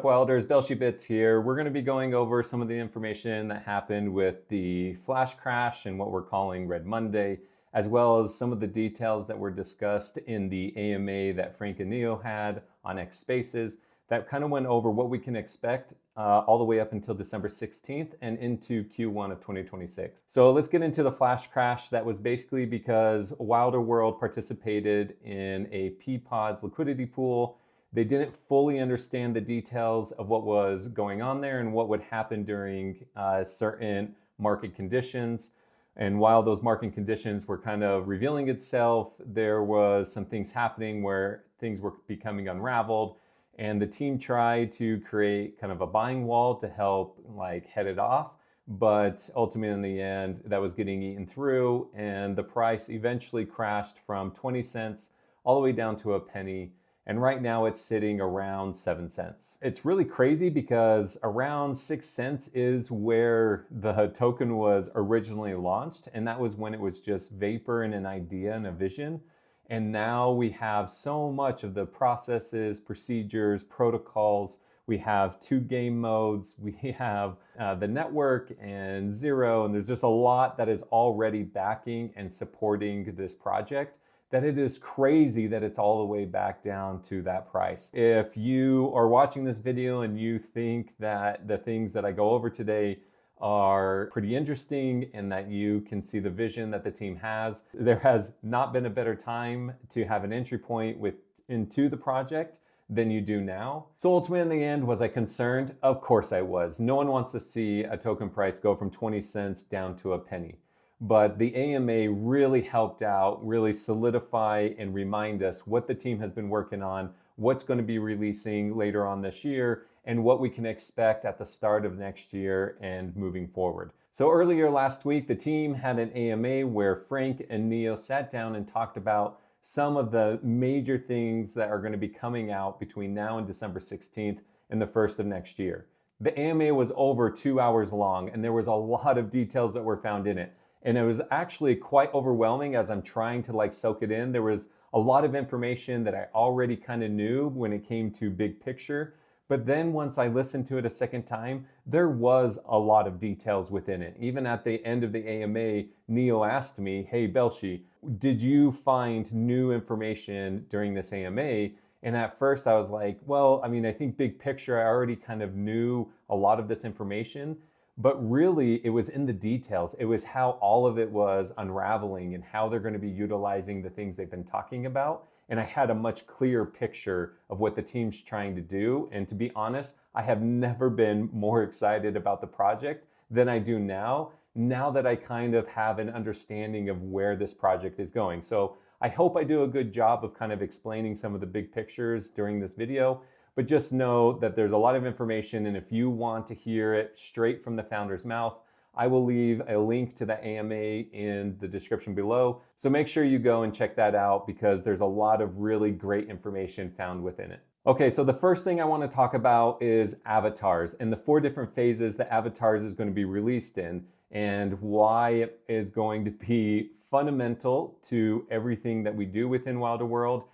up, Wilders? BelsheBits here. We're going to be going over some of the information that happened with the flash crash and what we're calling Red Monday, as well as some of the details that were discussed in the AMA that Frank and Neo had on X Spaces that kind of went over what we can expect all the way up until December 16th and into Q1 of 2026. So let's get into the flash crash. That was basically because Wilder World participated in a P-Pods liquidity pool. They didn't fully understand the details of what was going on there and what would happen during certain market conditions. And while those market conditions were kind of revealing itself, there was some things happening where things were becoming unraveled. And the team tried to create kind of a buying wall to help head it off. But ultimately in the end, that was getting eaten through, and the price eventually crashed from 20 cents all the way down to a penny. And right now it's sitting around 7 cents. It's really crazy because around 6 cents is where the token was originally launched. And that was when it was just vapor and an idea and a vision. And now we have so much of the processes, procedures, protocols. We have 2 game modes. We have the network and Zero. And there's just a lot that is already backing and supporting this project, that it is crazy that it's all the way back down to that price. If you are watching this video and you think that the things that I go over today are pretty interesting and that you can see the vision that the team has, there has not been a better time to have an entry point into the project than you do now. So ultimately in the end, was I concerned? Of course I was. No one wants to see a token price go from 20 cents down to a penny. But the AMA really helped out, really solidify and remind us what the team has been working on, what's going to be releasing later on this year, and what we can expect at the start of next year and moving forward. So earlier last week, the team had an AMA where Frank and Neo sat down and talked about some of the major things that are going to be coming out between now and December 16th and the 1st of next year. The AMA was over 2 hours long, and there was a lot of details that were found in it. And it was actually quite overwhelming as I'm trying to soak it in. There was a lot of information that I already kind of knew when it came to big picture. But then once I listened to it a second time, there was a lot of details within it. Even at the end of the AMA, Neo asked me, "Hey, Belshi, did you find new information during this AMA?" And at first I was like, well, I mean, I think big picture, I already kind of knew a lot of this information. But really, it was in the details. It was how all of it was unraveling and how they're going to be utilizing the things they've been talking about. And I had a much clearer picture of what the team's trying to do. And to be honest, I have never been more excited about the project than I do now that I kind of have an understanding of where this project is going. So I hope I do a good job of kind of explaining some of the big pictures during this video. But just know that there's a lot of information, and if you want to hear it straight from the founder's mouth, I will leave a link to the AMA in the description below. So make sure you go and check that out because there's a lot of really great information found within it. Okay, so the first thing I want to talk about is avatars and the 4 different phases that avatars is going to be released in and why it is going to be fundamental to everything that we do within Wilder World.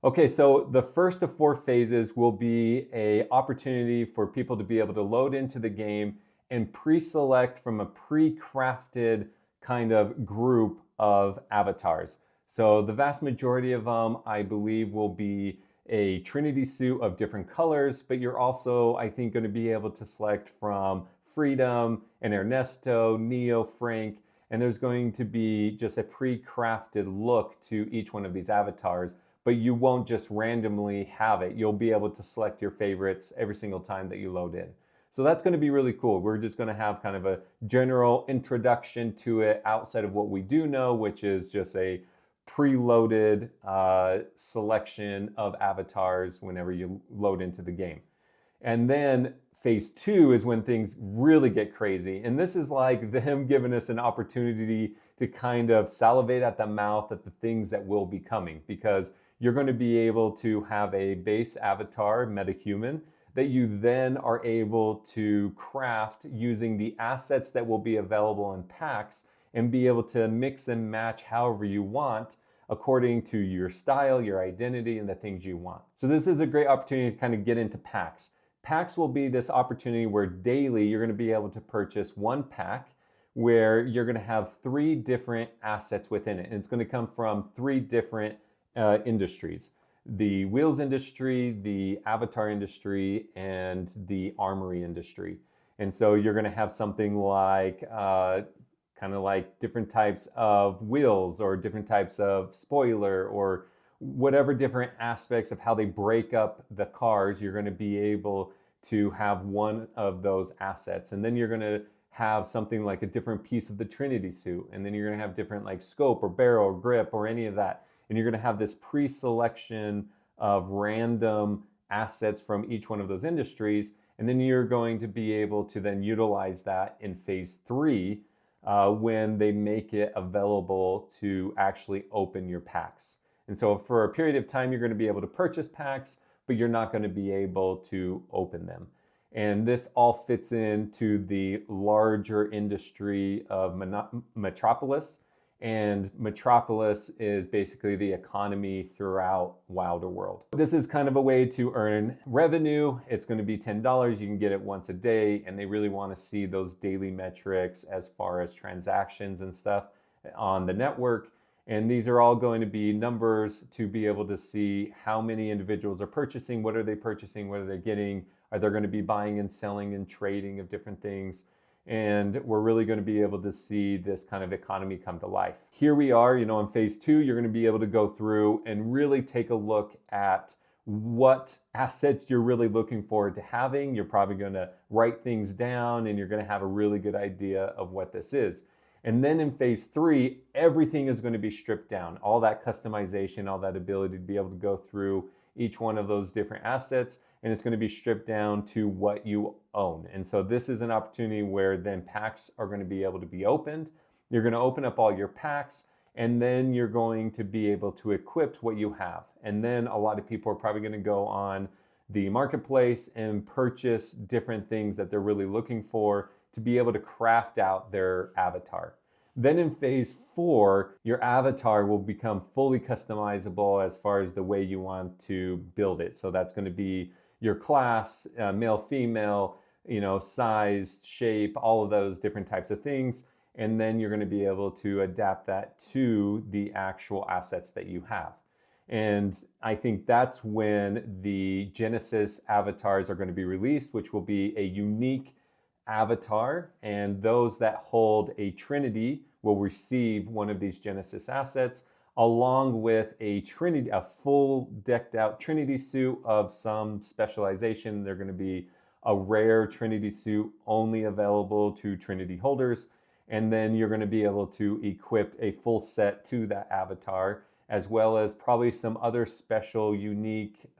Okay, so the first of 4 phases will be an opportunity for people to be able to load into the game and pre-select from a pre-crafted kind of group of avatars. So the vast majority of them, I believe, will be a Trinity suit of different colors, but you're also, I think, going to be able to select from Freedom and Ernesto, Neo, Frank, and there's going to be just a pre-crafted look to each one of these avatars. But you won't just randomly have it. You'll be able to select your favorites every single time that you load in. So that's going to be really cool. We're just going to have kind of a general introduction to it outside of what we do know, which is just a preloaded selection of avatars whenever you load into the game. And then phase 2 is when things really get crazy. And this is like them giving us an opportunity to kind of salivate at the mouth at the things that will be coming, because you're going to be able to have a base avatar, metahuman, that you then are able to craft using the assets that will be available in packs and be able to mix and match however you want according to your style, your identity, and the things you want. So this is a great opportunity to kind of get into packs. Packs will be this opportunity where daily you're going to be able to purchase one pack where you're going to have 3 different assets within it. And it's going to come from 3 different industries: the wheels industry, the avatar industry, and the armory industry. And so you're going to have something like kind of like different types of wheels or different types of spoiler or whatever different aspects of how they break up the cars. You're going to be able to have one of those assets. And then you're going to have something like a different piece of the Trinity suit. And then you're going to have different like scope or barrel or grip or any of that. And you're going to have this pre-selection of random assets from each one of those industries. And then you're going to be able to then utilize that in phase 3 when they make it available to actually open your packs. And so for a period of time, you're going to be able to purchase packs, but you're not going to be able to open them. And this all fits into the larger industry of Metropolis. And Metropolis is basically the economy throughout Wilder World. This is kind of a way to earn revenue. It's going to be $10. You can get it once a day, and they really want to see those daily metrics as far as transactions and stuff on the network. And these are all going to be numbers to be able to see how many individuals are purchasing, what are they purchasing, what are they getting, are they going to be buying and selling and trading of different things. And we're really going to be able to see this kind of economy come to life. Here we are, in phase 2, you're going to be able to go through and really take a look at what assets you're really looking forward to having. You're probably going to write things down and you're going to have a really good idea of what this is. And then in phase 3, everything is going to be stripped down. All that customization, all that ability to be able to go through each one of those different assets, and it's going to be stripped down to what you own. And so this is an opportunity where then packs are going to be able to be opened. You're going to open up all your packs, and then you're going to be able to equip what you have. And then a lot of people are probably going to go on the marketplace and purchase different things that they're really looking for to be able to craft out their avatar. Then in phase 4, your avatar will become fully customizable as far as the way you want to build it. So that's going to be your class, male, female, size, shape, all of those different types of things. And then you're going to be able to adapt that to the actual assets that you have. And I think that's when the Genesis avatars are going to be released, which will be a unique avatar, and those that hold a Trinity will receive one of these Genesis assets, along with a full decked out Trinity suit of some specialization. They're going to be a rare Trinity suit only available to Trinity holders, and then you're going to be able to equip a full set to that avatar, as well as probably some other special unique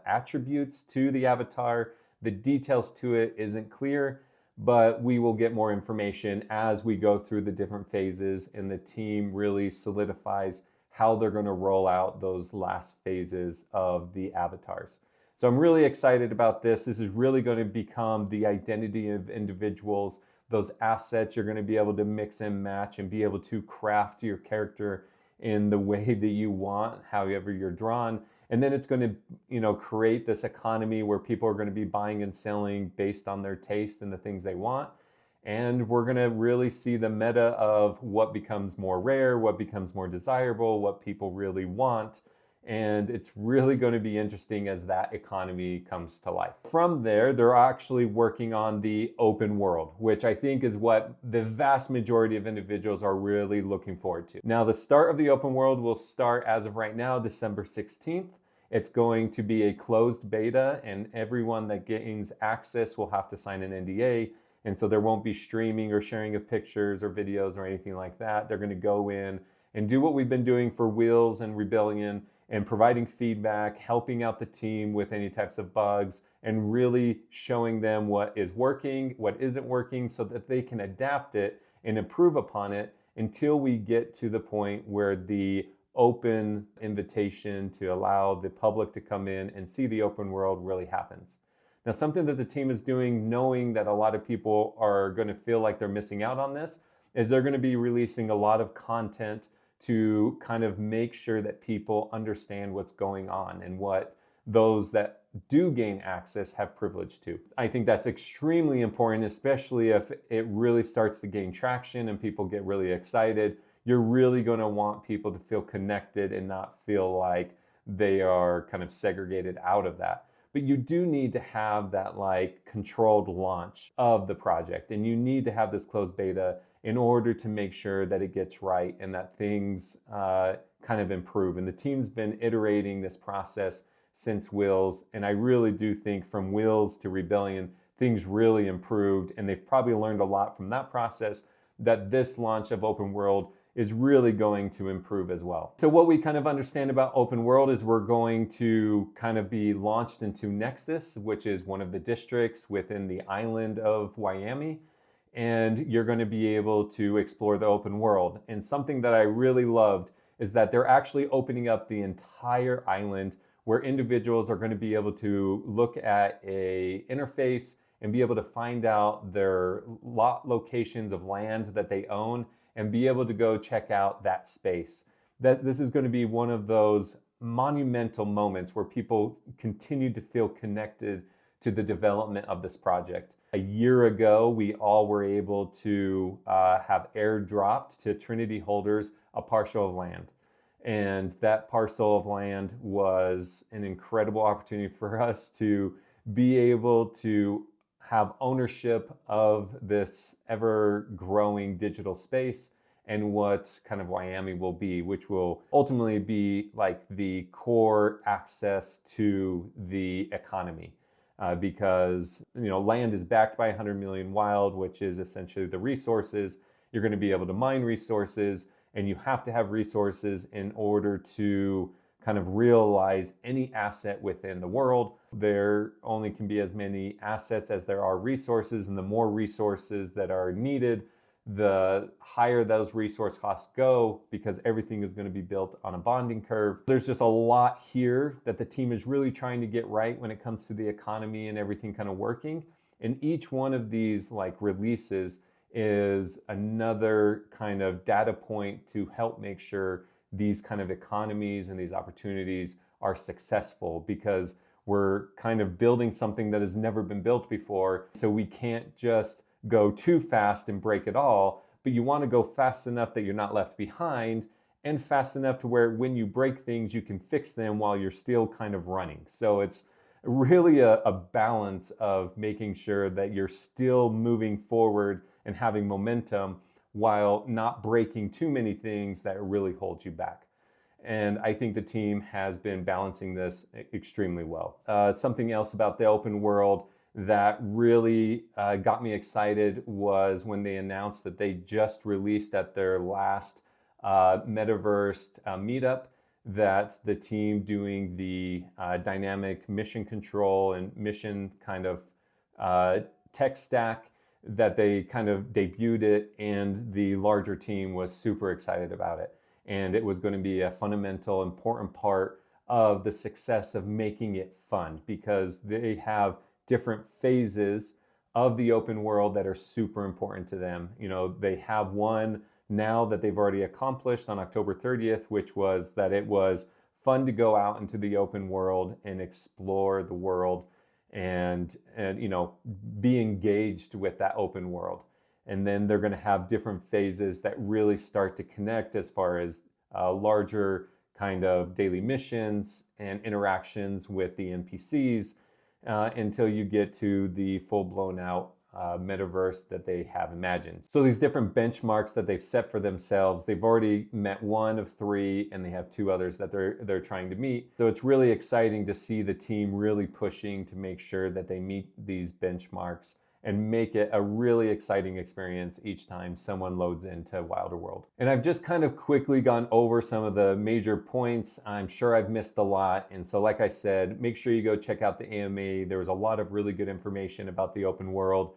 attributes to the avatar. The details to it isn't clear, but we will get more information as we go through the different phases and the team really solidifies how they're going to roll out those last phases of the avatars. So I'm really excited about this. This is really going to become the identity of individuals. Those assets you're going to be able to mix and match and be able to craft your character in the way that you want, however you're drawn. And then it's going to, create this economy where people are going to be buying and selling based on their taste and the things they want. And we're going to really see the meta of what becomes more rare, what becomes more desirable, what people really want. And it's really going to be interesting as that economy comes to life. From there, they're actually working on the open world, which I think is what the vast majority of individuals are really looking forward to. Now, the start of the open world will start as of right now, December 16th. It's going to be a closed beta, and everyone that gains access will have to sign an NDA. And so there won't be streaming or sharing of pictures or videos or anything like that. They're going to go in and do what we've been doing for Wheels and Rebellion, and providing feedback, helping out the team with any types of bugs, and really showing them what is working, what isn't working, so that they can adapt it and improve upon it until we get to the point where the open invitation to allow the public to come in and see the open world really happens. Now, something that the team is doing, knowing that a lot of people are going to feel like they're missing out on this, is they're going to be releasing a lot of content to kind of make sure that people understand what's going on and what those that do gain access have privilege to. I think that's extremely important, especially if it really starts to gain traction and people get really excited. You're really going to want people to feel connected and not feel like they are kind of segregated out of that. But you do need to have that like controlled launch of the project, and you need to have this closed beta in order to make sure that it gets right and that things kind of improve. And the team's been iterating this process since Wheels, and I really do think from Wheels to Rebellion, things really improved, and they've probably learned a lot from that process that this launch of open world is really going to improve as well. So what we kind of understand about open world is we're going to kind of be launched into Nexus, which is one of the districts within the island of Wyoming, and you're going to be able to explore the open world. And something that I really loved is that they're actually opening up the entire island where individuals are going to be able to look at a interface and be able to find out their lot locations of land that they own and be able to go check out that space. That this is going to be one of those monumental moments where people continue to feel connected to the development of this project. A year ago, we all were able to have airdropped to Trinity holders a parcel of land. And that parcel of land was an incredible opportunity for us to be able to have ownership of this ever-growing digital space and what kind of Wyoming will be, which will ultimately be like the core access to the economy. Because land is backed by 100 million wild, which is essentially the resources. You're going to be able to mine resources, and you have to have resources in order to kind of realize any asset within the world. There only can be as many assets as there are resources, and the more resources that are needed, the higher those resource costs go, because everything is going to be built on a bonding curve. There's just a lot here that the team is really trying to get right when it comes to the economy and everything kind of working. And each one of these like releases is another kind of data point to help make sure these kind of economies and these opportunities are successful, because we're kind of building something that has never been built before. So we can't just go too fast and break it all, but you want to go fast enough that you're not left behind, and fast enough to where when you break things, you can fix them while you're still kind of running. So it's really a balance of making sure that you're still moving forward and having momentum while not breaking too many things that really hold you back. And I think the team has been balancing this extremely well. Something else about the open world that really got me excited was when they announced that they just released at their last Metaverse meetup that the team doing the dynamic mission control and mission kind of tech stack, that they kind of debuted it, and the larger team was super excited about it. And it was going to be a fundamental, important part of the success of making it fun, because they have different phases of the open world that are super important to them. They have one now that they've already accomplished on October 30th, which was that it was fun to go out into the open world and explore the world and be engaged with that open world. And then they're going to have different phases that really start to connect as far as larger kind of daily missions and interactions with the NPCs until you get to the full-blown out metaverse that they have imagined. So these different benchmarks that they've set for themselves, they've already met one of 3, and they have 2 others that they're trying to meet. So it's really exciting to see the team really pushing to make sure that they meet these benchmarks and make it a really exciting experience each time someone loads into Wilder World. And I've just kind of quickly gone over some of the major points. I'm sure I've missed a lot. And so like I said, make sure you go check out the AMA. There was a lot of really good information about the open world.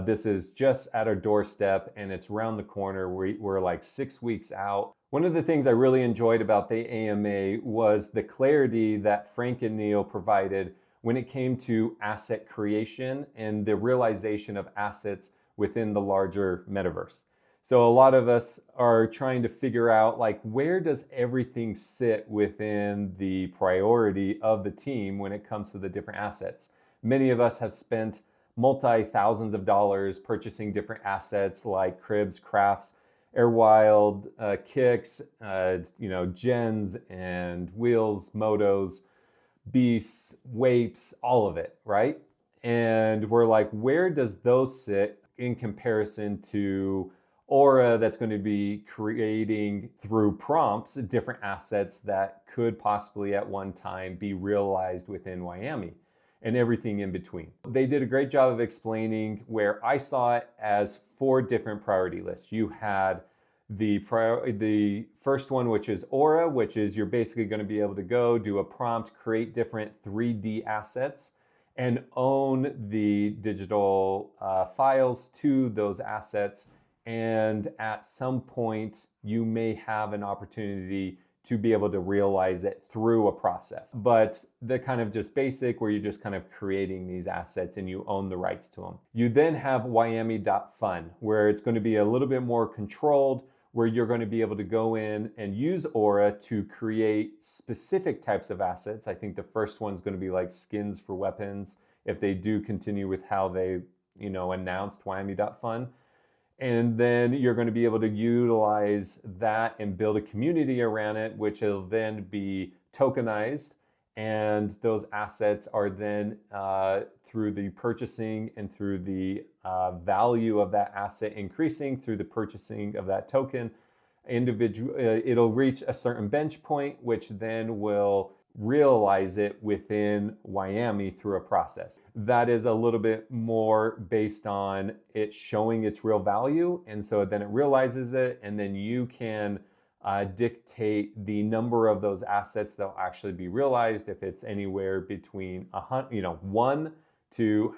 This is just at our doorstep, and it's around the corner. We're like 6 weeks out. One of the things I really enjoyed about the AMA was the clarity that Frank and Neil provided when it came to asset creation and the realization of assets within the larger metaverse. So a lot of us are trying to figure out like, where does everything sit within the priority of the team when it comes to the different assets? Many of us have spent multi-thousands of dollars purchasing different assets like cribs, crafts, Airwild, kicks, gens and wheels, motos, beasts, wapes, all of it, right? And we're like, where does those sit in comparison to Aura that's going to be creating through prompts different assets that could possibly at one time be realized within Wyoming and everything in between. They did a great job of explaining where I saw it as 4 different priority lists. You had the first one, which is Aura, which is you're basically going to be able to go do a prompt, create different 3D assets, and own the digital files to those assets. And at some point, you may have an opportunity to be able to realize it through a process. But the kind of just basic where you're just kind of creating these assets and you own the rights to them. You then have Wyoming.fun, where it's going to be a little bit more controlled, where you're going to be able to go in and use Aura to create specific types of assets. I think the first one's going to be like skins for weapons, if they do continue with how they, announced Wyoming.fun. And then you're going to be able to utilize that and build a community around it, which will then be tokenized. And those assets are then through the purchasing and through the value of that asset increasing through the purchasing of that token, it'll reach a certain bench point, which then will realize it within Wyoming through a process. That is a little bit more based on it showing its real value. And so then it realizes it, and then you can dictate the number of those assets that will actually be realized. If it's anywhere between 1 to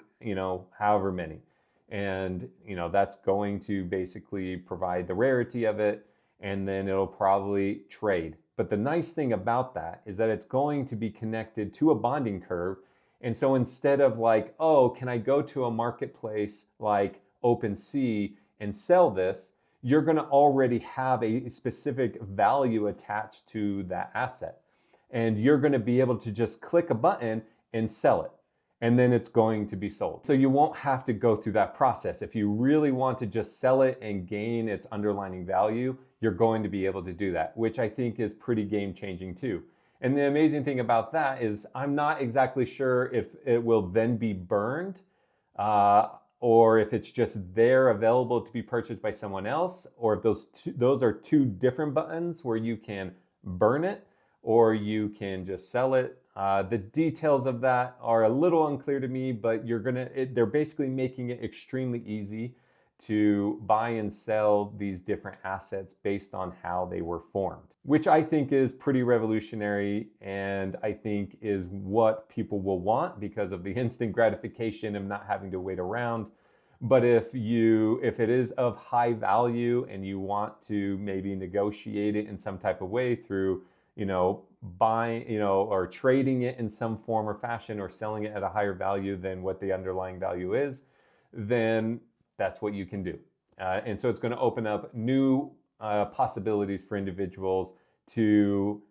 however many. And that's going to basically provide the rarity of it, and then it'll probably trade. But the nice thing about that is that it's going to be connected to a bonding curve. And so instead of like, oh, can I go to a marketplace like OpenSea and sell this? You're going to already have a specific value attached to that asset. And you're going to be able to just click a button and sell it. And then it's going to be sold. So you won't have to go through that process. If you really want to just sell it and gain its underlying value, you're going to be able to do that, which I think is pretty game changing too. And the amazing thing about that is I'm not exactly sure if it will then be burned or if it's just there available to be purchased by someone else, or if those are 2 different buttons where you can burn it or you can just sell it. The details of that are a little unclear to me, but they're basically making it extremely easy to buy and sell these different assets based on how they were formed, which I think is pretty revolutionary, and I think is what people will want because of the instant gratification of not having to wait around. But if it is of high value and you want to maybe negotiate it in some type of way through buying, or trading it in some form or fashion, or selling it at a higher value than what the underlying value is, then that's what you can do. And so it's going to open up new possibilities for individuals to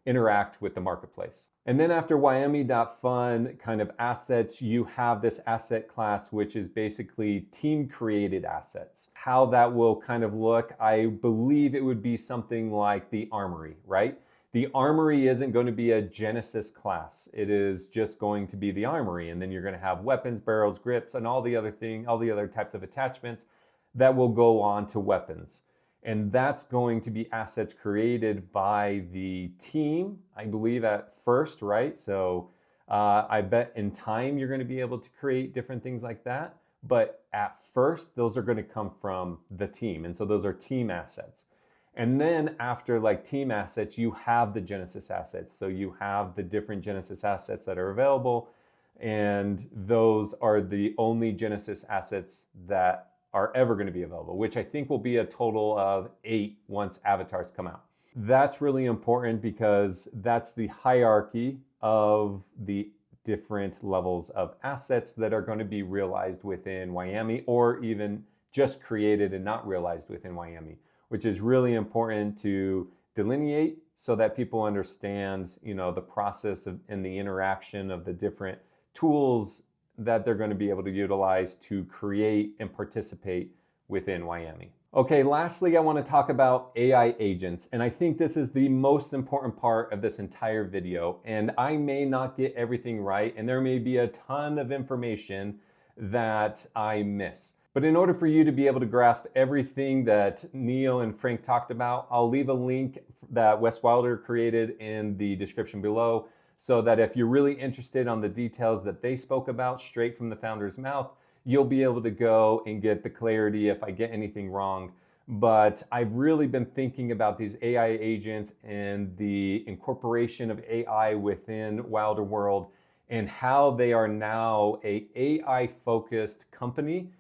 interact with the marketplace. And then after Wyoming.fun kind of assets, you have this asset class, which is basically team created assets. How that will kind of look, I believe it would be something like the Armory, right? The Armory isn't going to be a Genesis class. It is just going to be the Armory. And then you're going to have weapons, barrels, grips, and all the other types of attachments that will go on to weapons. And that's going to be assets created by the team, I believe, at first, right? So I bet in time you're going to be able to create different things like that. But at first, those are going to come from the team. And so those are team assets. And then after like team assets, you have the Genesis assets. So you have the different Genesis assets that are available. And those are the only Genesis assets that are ever going to be available, which I think will be a total of 8 once avatars come out. That's really important because that's the hierarchy of the different levels of assets that are going to be realized within Wyoming or even just created and not realized within WIAMI, which is really important to delineate so that people understand, the process and the interaction of the different tools that they're going to be able to utilize to create and participate within WIAMI. Okay, lastly, I want to talk about AI agents, and I think this is the most important part of this entire video, and I may not get everything right, and there may be a ton of information that I miss. But in order for you to be able to grasp everything that Neil and Frank talked about, I'll leave a link that Wes Wilder created in the description below, so that if you're really interested on the details that they spoke about straight from the founder's mouth, you'll be able to go and get the clarity if I get anything wrong. But I've really been thinking about these AI agents and the incorporation of AI within Wilder World and how they are now a AI-focused company.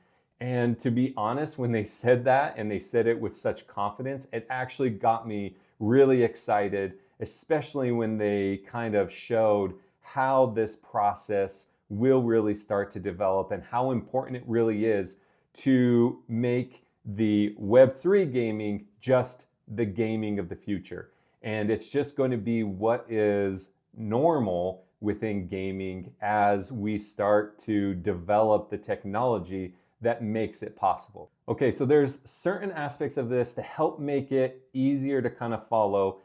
And to be honest, when they said that and they said it with such confidence, it actually got me really excited, especially when they kind of showed how this process will really start to develop and how important it really is to make the Web3 gaming just the gaming of the future. And it's just going to be what is normal within gaming as we start to develop the technology that makes it possible. Okay, so there's certain aspects of this to help make it easier to kind of follow,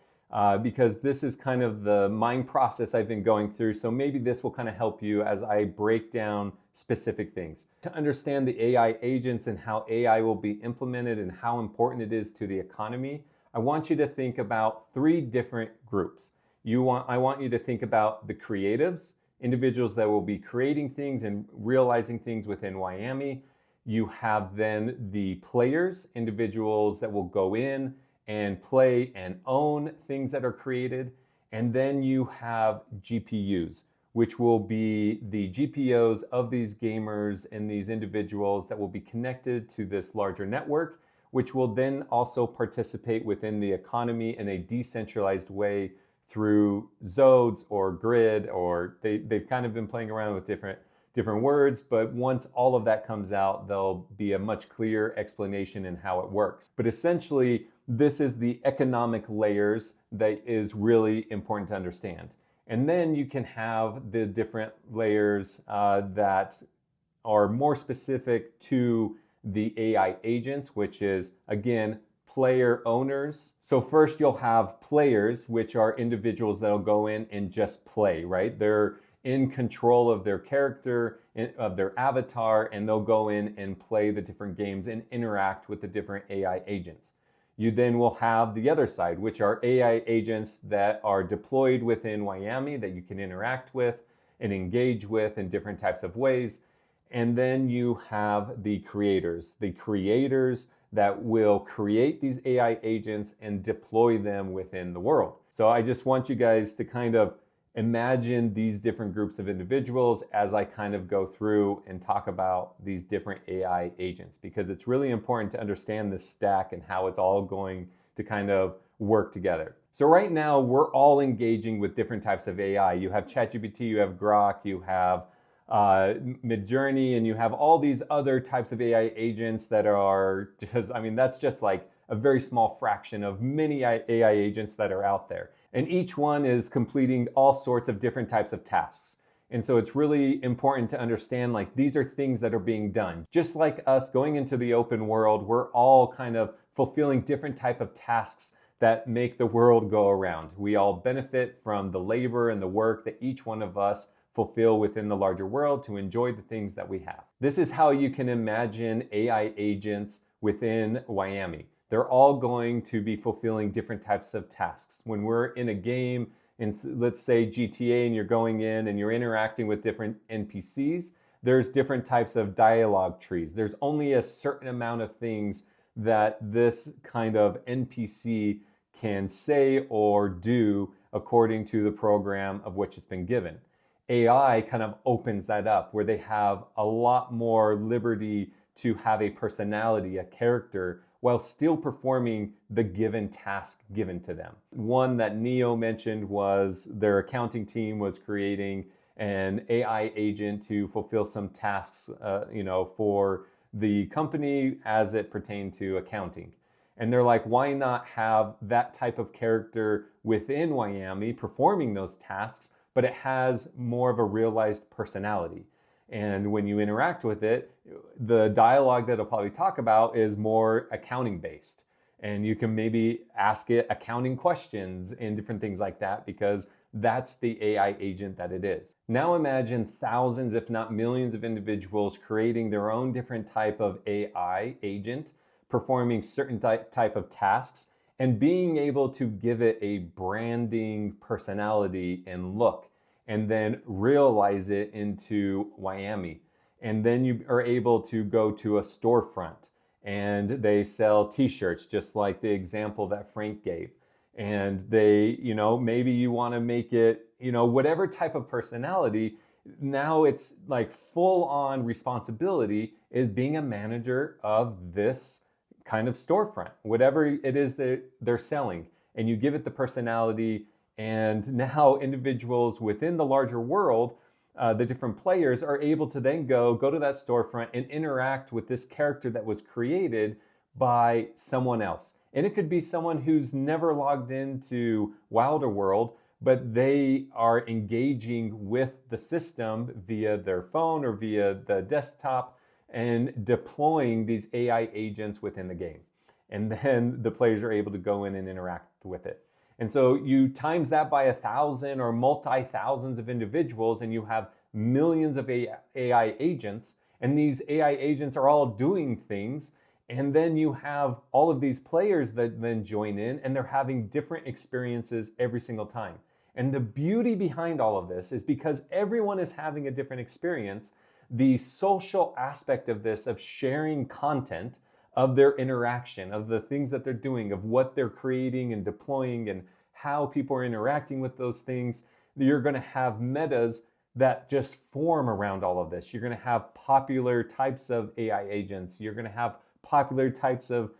because this is kind of the mind process I've been going through. So maybe this will kind of help you as I break down specific things. To understand the AI agents and how AI will be implemented and how important it is to the economy, I want you to think about 3 different groups. I want you to think about the creatives, individuals that will be creating things and realizing things within WIAMI. You have then the players, individuals that will go in and play and own things that are created. And then you have GPUs, which will be the GPOs of these gamers and these individuals that will be connected to this larger network, which will then also participate within the economy in a decentralized way through zodes or grid, or they've kind of been playing around with different words, but once all of that comes out, there'll be a much clearer explanation in how it works. But essentially, this is the economic layers that is really important to understand. And then you can have the different layers that are more specific to the AI agents, which is, again, player owners. So first you'll have players, which are individuals that'll go in and just play, right? They're in control of their character, of their avatar, and they'll go in and play the different games and interact with the different AI agents. You then will have the other side, which are AI agents that are deployed within WIAMI that you can interact with and engage with in different types of ways. And then you have the creators that will create these AI agents and deploy them within the world. So I just want you guys to kind of imagine these different groups of individuals as I kind of go through and talk about these different AI agents, because it's really important to understand this stack and how it's all going to kind of work together. So right now we're all engaging with different types of AI. You have ChatGPT, you have Grok, you have Midjourney, and you have all these other types of AI agents that are just, that's just like a very small fraction of many AI agents that are out there. And each one is completing all sorts of different types of tasks. And so it's really important to understand, like, these are things that are being done. Just like us going into the open world, we're all kind of fulfilling different type of tasks that make the world go around. We all benefit from the labor and the work that each one of us fulfill within the larger world to enjoy the things that we have. This is how you can imagine AI agents within WIAMI. They're all going to be fulfilling different types of tasks. When we're in a game, in let's say GTA, and you're going in and you're interacting with different NPCs, there's different types of dialogue trees. There's only a certain amount of things that this kind of NPC can say or do according to the program of which it's been given. AI kind of opens that up, where they have a lot more liberty to have a personality, a character, while still performing the given task given to them. One that Neo mentioned was their accounting team was creating an AI agent to fulfill some tasks, for the company as it pertained to accounting. And they're like, why not have that type of character within Wyami performing those tasks, but it has more of a realized personality. And when you interact with it, the dialogue that it'll probably talk about is more accounting based. And you can maybe ask it accounting questions and different things like that, because that's the AI agent that it is. Now imagine thousands, if not millions of individuals creating their own different type of AI agent, performing certain type of tasks, and being able to give it a branding, personality, and look, and then realize it into Wyami. And then you are able to go to a storefront and they sell t-shirts, just like the example that Frank gave. And they, maybe you want to make it, whatever type of personality. Now it's like full on responsibility is being a manager of this kind of storefront, whatever it is that they're selling. And you give it the personality, and now individuals within the larger world, the different players, are able to then go to that storefront and interact with this character that was created by someone else. And it could be someone who's never logged into Wilder World, but they are engaging with the system via their phone or via the desktop and deploying these AI agents within the game. And then the players are able to go in and interact with it. And so you times that by 1,000 or multi-thousands of individuals, and you have millions of AI agents, and these AI agents are all doing things. And then you have all of these players that then join in, and they're having different experiences every single time. And the beauty behind all of this is because everyone is having a different experience, the social aspect of this, of sharing content, of their interaction, of the things that they're doing, of what they're creating and deploying, and how people are interacting with those things, you're going to have metas that just form around all of this. You're going to have popular types of AI agents. You're going to have popular types of,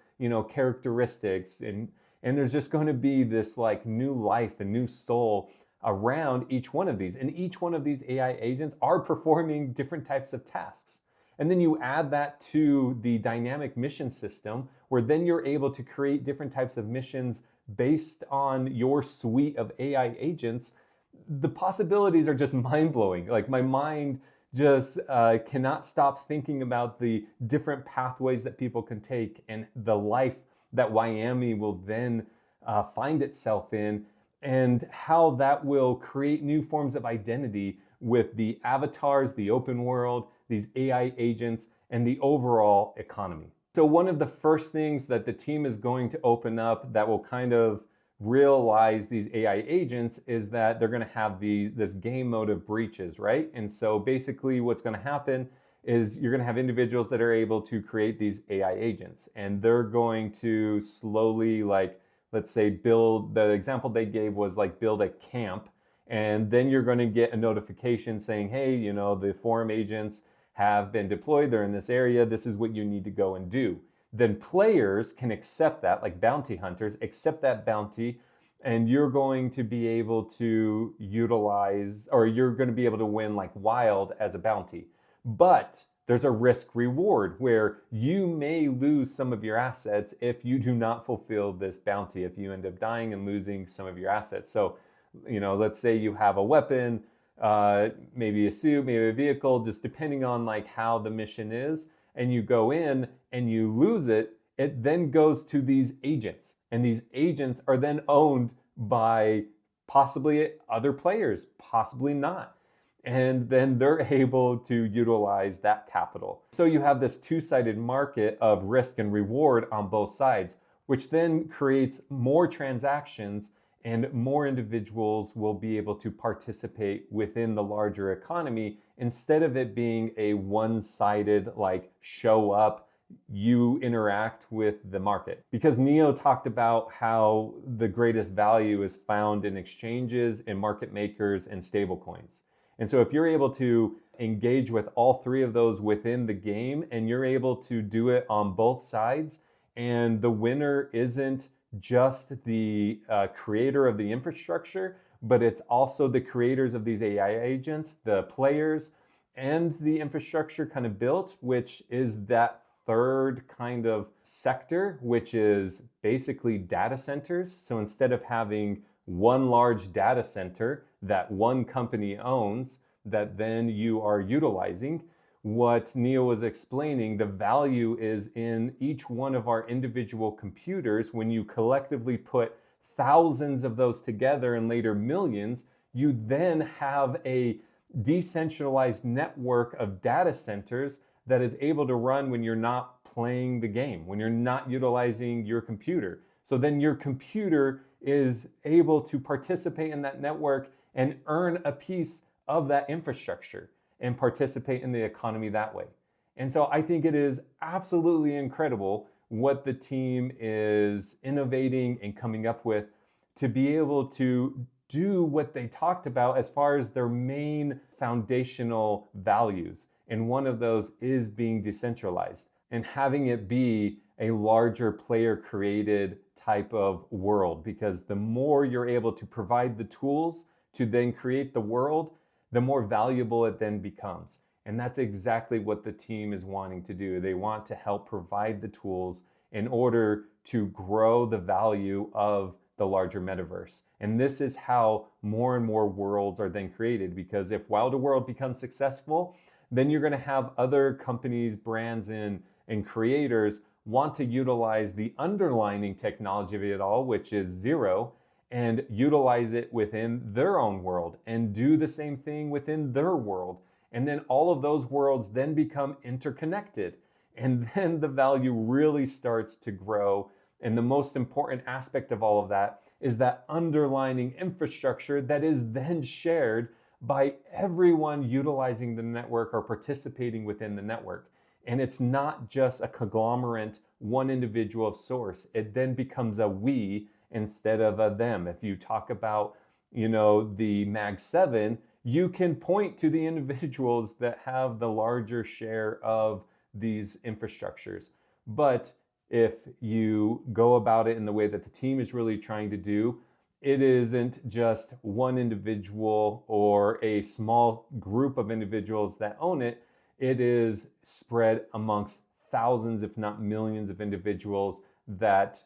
characteristics, and there's just going to be this like new life, a new soul around each one of these. And each one of these AI agents are performing different types of tasks. And then you add that to the dynamic mission system, where then you're able to create different types of missions based on your suite of AI agents. The possibilities are just mind-blowing. Like, my mind just cannot stop thinking about the different pathways that people can take, and the life that Wyami will then find itself in, and how that will create new forms of identity with the avatars, the open world, these AI agents, and the overall economy. So one of the first things that the team is going to open up that will kind of realize these AI agents is that they're going to have this game mode of breaches, right? And so basically what's going to happen is you're going to have individuals that are able to create these AI agents, and they're going to slowly, like, let's say build, the example they gave was like build a camp, and then you're going to get a notification saying, hey, the forum agents have been deployed, they're in this area, this is what you need to go and do. Then players can accept that, like bounty hunters, accept that bounty, and you're going to be able to utilize, or you're going to be able to win like wild as a bounty. But there's a risk reward where you may lose some of your assets if you do not fulfill this bounty, if you end up dying and losing some of your assets. So, let's say you have a weapon, maybe a suit, maybe a vehicle, just depending on like how the mission is, and you go in and you lose it, it then goes to these agents, and these agents are then owned by possibly other players, possibly not. And then they're able to utilize that capital. So you have this two-sided market of risk and reward on both sides, which then creates more transactions, and more individuals will be able to participate within the larger economy, instead of it being a one-sided, like, show up, you interact with the market. Because Neo talked about how the greatest value is found in exchanges, in market makers, and stablecoins. And so if you're able to engage with all three of those within the game, and you're able to do it on both sides, and the winner isn't just the creator of the infrastructure, but it's also the creators of these AI agents, the players, and the infrastructure kind of built, which is that third kind of sector, which is basically data centers. So instead of having one large data center that one company owns that then you are utilizing, what Neil was explaining, the value is in each one of our individual computers. When you collectively put thousands of those together and later millions, you then have a decentralized network of data centers that is able to run when you're not playing the game, when you're not utilizing your computer. So then your computer is able to participate in that network and earn a piece of that infrastructure and participate in the economy that way. And so I think it is absolutely incredible what the team is innovating and coming up with to be able to do what they talked about as far as their main foundational values. And one of those is being decentralized and having it be a larger player created type of world, because the more you're able to provide the tools to then create the world, the more valuable it then becomes. And that's exactly what the team is wanting to do. They want to help provide the tools in order to grow the value of the larger metaverse. And this is how more and more worlds are then created, because if Wilder World becomes successful, then you're going to have other companies, brands, and creators want to utilize the underlying technology of it all, which is Zero, and utilize it within their own world and do the same thing within their world. And then all of those worlds then become interconnected. And then the value really starts to grow. And the most important aspect of all of that is that underlying infrastructure that is then shared by everyone utilizing the network or participating within the network. And it's not just a conglomerate, one individual of source. It then becomes a we instead of a them. If you talk about, the Mag 7, you can point to the individuals that have the larger share of these infrastructures. But if you go about it in the way that the team is really trying to do, it isn't just one individual or a small group of individuals that own it. It is spread amongst thousands, if not millions of individuals that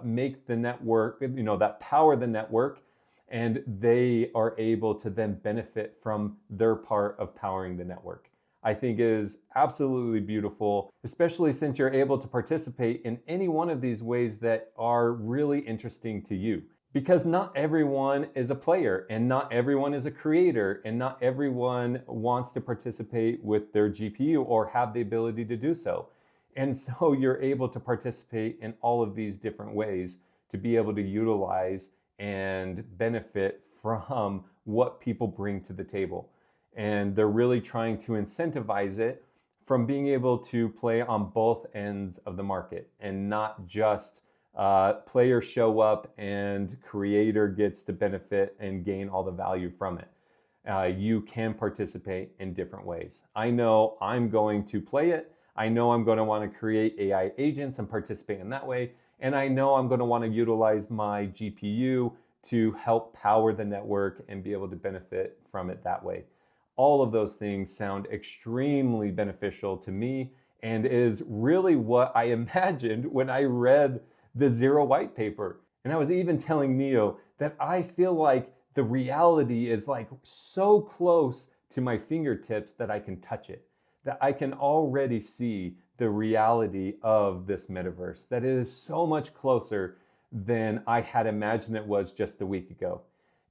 make the network, that power the network, and they are able to then benefit from their part of powering the network. I think is absolutely beautiful, especially since you're able to participate in any one of these ways that are really interesting to you. Because not everyone is a player, and not everyone is a creator, and not everyone wants to participate with their GPU or have the ability to do so. And so you're able to participate in all of these different ways to be able to utilize and benefit from what people bring to the table. And they're really trying to incentivize it from being able to play on both ends of the market, and not just players show up and creator gets to benefit and gain all the value from it. You can participate in different ways. I know I'm going to play it. I know I'm going to want to create AI agents and participate in that way. And I know I'm going to want to utilize my GPU to help power the network and be able to benefit from it that way. All of those things sound extremely beneficial to me, and is really what I imagined when I read the Zero white paper. And I was even telling Neo that I feel like the reality is like so close to my fingertips that I can touch it, that I can already see the reality of this metaverse, that it is so much closer than I had imagined it was just a week ago.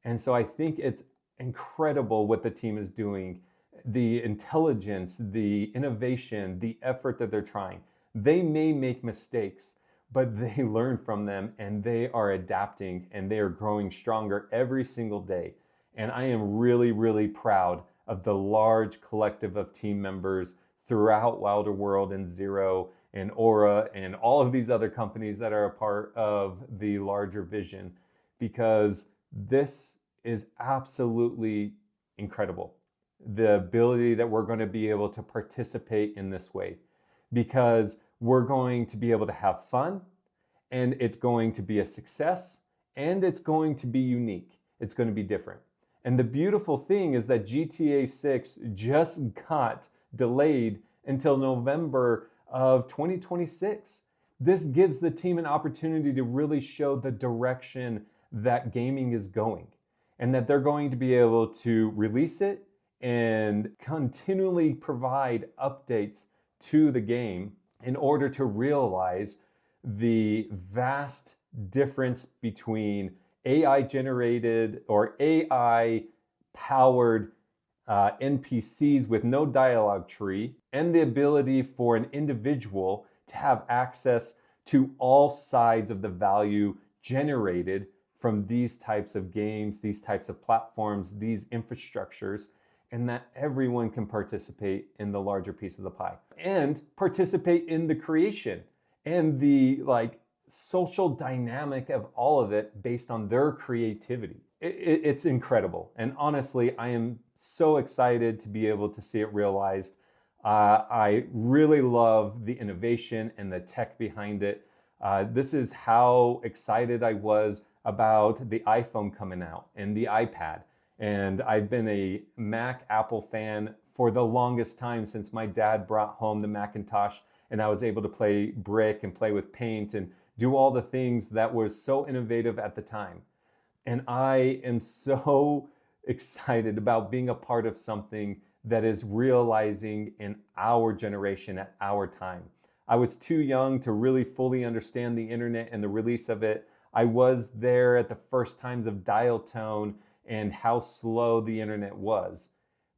And so I think it's incredible what the team is doing, the intelligence, the innovation, the effort that they're trying. They may make mistakes, but they learn from them, and they are adapting, and they are growing stronger every single day. And I am really, really proud of the large collective of team members throughout Wilder World and Zero and Aura and all of these other companies that are a part of the larger vision, because this is absolutely incredible. The ability that we're going to be able to participate in this way, because we're going to be able to have fun, and it's going to be a success, and it's going to be unique. It's going to be different. And the beautiful thing is that GTA 6 just got delayed until November of 2026. This gives the team an opportunity to really show the direction that gaming is going, and that they're going to be able to release it and continually provide updates to the game in order to realize the vast difference between AI generated or AI powered NPCs with no dialogue tree and the ability for an individual to have access to all sides of the value generated from these types of games, these types of platforms, these infrastructures, and that everyone can participate in the larger piece of the pie and participate in the creation and the social dynamic of all of it based on their creativity. It's incredible. And honestly, I am so excited to be able to see it realized. I really love the innovation and the tech behind it. This is how excited I was about the iPhone coming out and the iPad. And I've been a Mac Apple fan for the longest time since my dad brought home the Macintosh and I was able to play brick and play with paint and do all the things that was so innovative at the time. And I am so excited about being a part of something that is realizing in our generation at our time. I was too young to really fully understand the internet and the release of it. I was there at the first times of dial tone and how slow the internet was.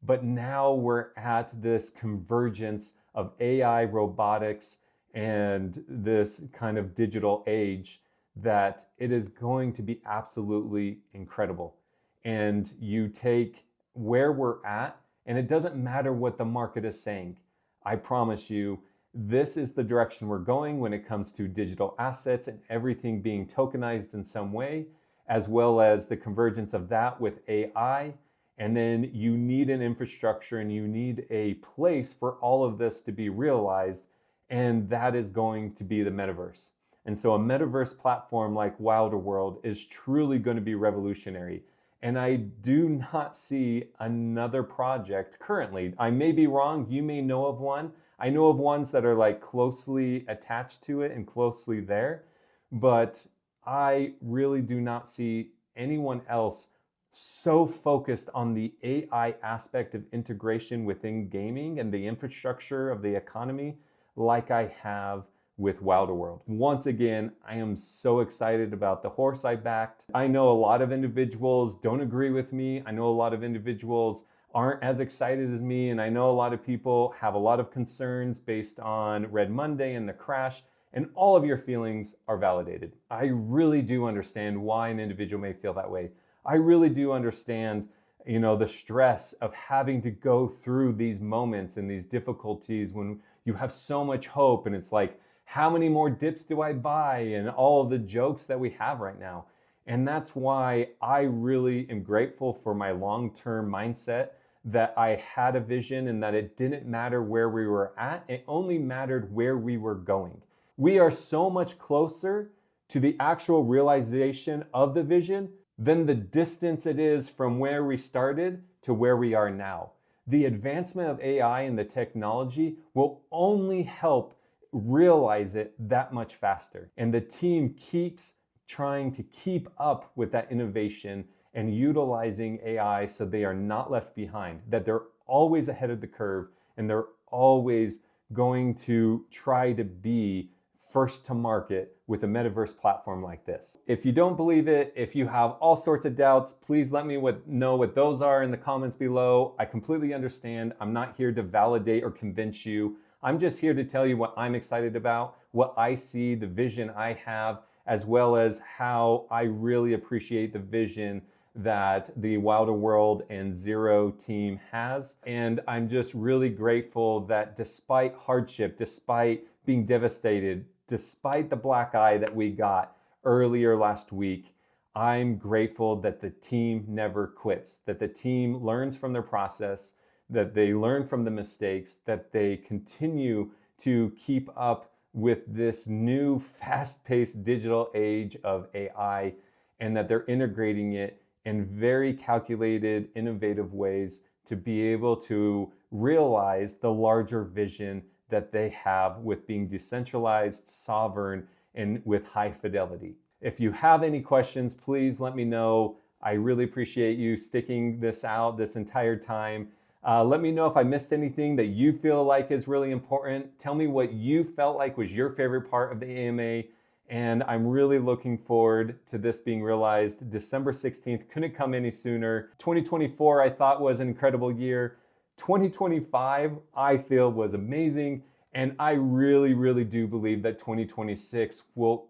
But now we're at this convergence of AI, robotics, and this kind of digital age that it is going to be absolutely incredible. And you take where we're at, and it doesn't matter what the market is saying. I promise you, this is the direction we're going when it comes to digital assets and everything being tokenized in some way, as well as the convergence of that with AI. And then you need an infrastructure and you need a place for all of this to be realized. And that is going to be the metaverse. And so a metaverse platform like Wilder World is truly going to be revolutionary. And I do not see another project currently. I may be wrong. You may know of one. I know of ones that are closely attached to it and closely there. But I really do not see anyone else so focused on the AI aspect of integration within gaming and the infrastructure of the economy like I have with Wilder World. Once again, I am so excited about the horse I backed. I know a lot of individuals don't agree with me. I know a lot of individuals aren't as excited as me, and I know a lot of people have a lot of concerns based on Red Monday and the crash, and all of your feelings are validated. I really do understand why an individual may feel that way. I really do understand, the stress of having to go through these moments and these difficulties when you have so much hope and it's like, how many more dips do I buy? And all of the jokes that we have right now. And that's why I really am grateful for my long-term mindset, that I had a vision and that it didn't matter where we were at. It only mattered where we were going. We are so much closer to the actual realization of the vision than the distance it is from where we started to where we are now. The advancement of AI and the technology will only help realize it that much faster. And the team keeps trying to keep up with that innovation and utilizing AI so they are not left behind, that they're always ahead of the curve and they're always going to try to be first to market with a metaverse platform like this. If you don't believe it, if you have all sorts of doubts, please let me know what those are in the comments below. I completely understand. I'm not here to validate or convince you. I'm just here to tell you what I'm excited about, what I see, the vision I have, as well as how I really appreciate the vision that the Wilder World and Zero team has. And I'm just really grateful that despite hardship, despite being devastated, despite the black eye that we got earlier last week, I'm grateful that the team never quits, that the team learns from their process, that they learn from the mistakes, that they continue to keep up with this new fast-paced digital age of AI, and that they're integrating it in very calculated, innovative ways to be able to realize the larger vision that they have with being decentralized, sovereign, and with high fidelity. If you have any questions, please let me know. I really appreciate you sticking this out this entire time. Let me know if I missed anything that you feel like is really important. Tell me what you felt like was your favorite part of the AMA. And I'm really looking forward to this being realized. December 16th couldn't come any sooner. 2024 I thought was an incredible year. 2025 I feel was amazing. And I really do believe that 2026 will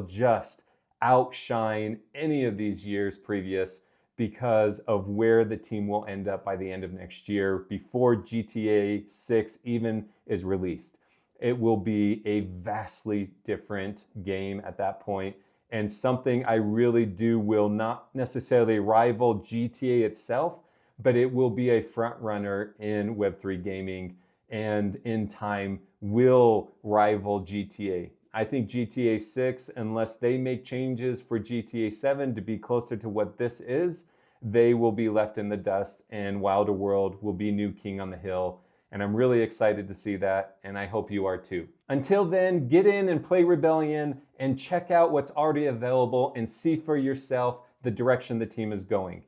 just outshine any of these years previous because of where the team will end up by the end of next year before GTA 6 even is released. It will be a vastly different game at that point, and something I really do will not necessarily rival GTA itself, but it will be a front runner in Web3 gaming, and in time will rival GTA. I think GTA 6, unless they make changes for GTA 7 to be closer to what this is, they will be left in the dust and Wilder World will be new king on the hill. And I'm really excited to see that, and I hope you are too. Until then, get in and play Rebellion and check out what's already available and see for yourself the direction the team is going.